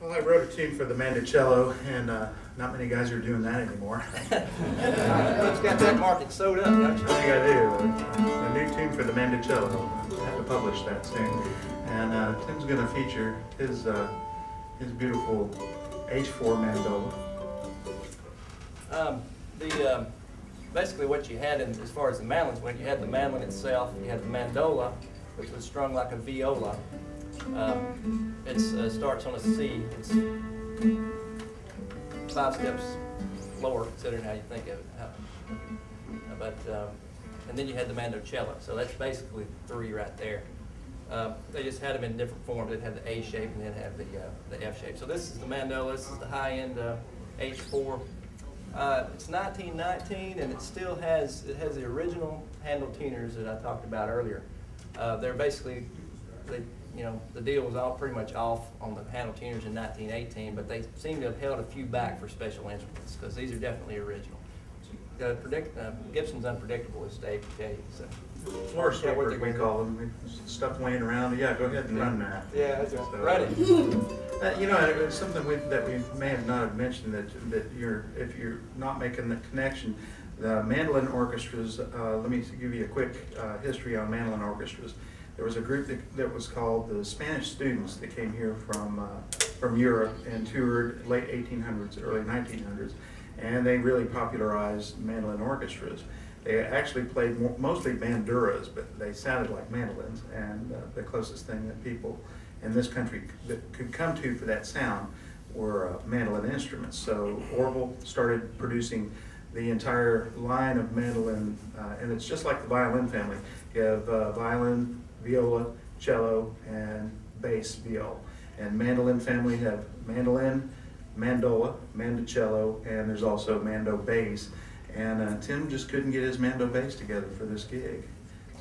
Well, I wrote a tune for the Mandocello, and not many guys are doing that anymore. It's got that market sewed up, don't you? I think I do. A new tune for the Mandocello. I have to publish that soon. And Tim's going to feature his beautiful H-4 Mandola. Basically what you had as far as the mandolins went, you had the mandolin itself, you had the mandola, which was strung like a viola. It starts on a C. It's 5 steps lower, considering how you think of it. And then you had the mandocello. So that's basically 3 right there. They just had them in different forms. They'd have the A shape and then have the F shape. So this is the mandola. This is the high-end H4. It's 1919, and it still has the original handle tuners that I talked about earlier. They're basically, the deal was all pretty much off on the handle tuners in 1918, but they seem to have held a few back for special instruments because these are definitely original. Gibson's unpredictable, as Dave can tell you. So. Floor sweepers, we call them. Stuff laying around. Yeah, go ahead and run that. Yeah, that's right. So, Run it. It's something that we may have not have mentioned that if you're not making the connection, the mandolin orchestras. Let me give you a quick history on mandolin orchestras. There was a group that was called the Spanish students that came here from Europe and toured late 1800s, early 1900s, and they really popularized mandolin orchestras. They actually played mostly banduras, but they sounded like mandolins, and the closest thing that people in this country that could come to for that sound were mandolin instruments. So Orville started producing the entire line of mandolin, and it's just like the violin family. You have violin, viola, cello, and bass viol. And mandolin family have mandolin, mandola, mandocello, and there's also mando bass. And Tim just couldn't get his mando bass together for this gig.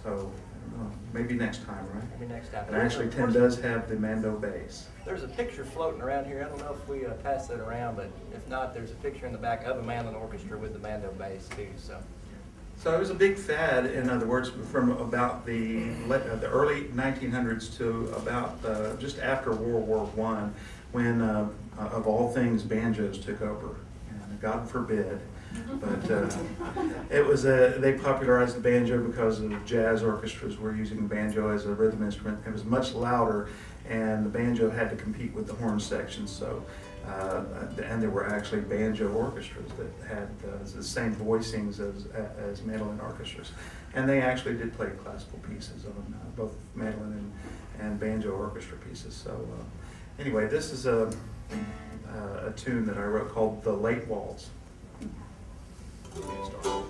So, I don't know, maybe next time, right? Maybe next time. And actually, Tim does have the mando bass. There's a picture floating around here. I don't know if we pass that around, but if not, there's a picture in the back of a mandolin orchestra with the mando bass too. So it was a big fad, in other words, from about the early 1900s to about just after World War I, when, of all things, banjos took over. And God forbid. But it was they popularized the banjo because of jazz orchestras were using banjo as a rhythm instrument. It was much louder, and the banjo had to compete with the horn section. So, and there were actually banjo orchestras that had the same voicings as mandolin orchestras, and they actually did play classical pieces on both mandolin and banjo orchestra pieces. So, anyway, this is a tune that I wrote called the Late Waltz. Start.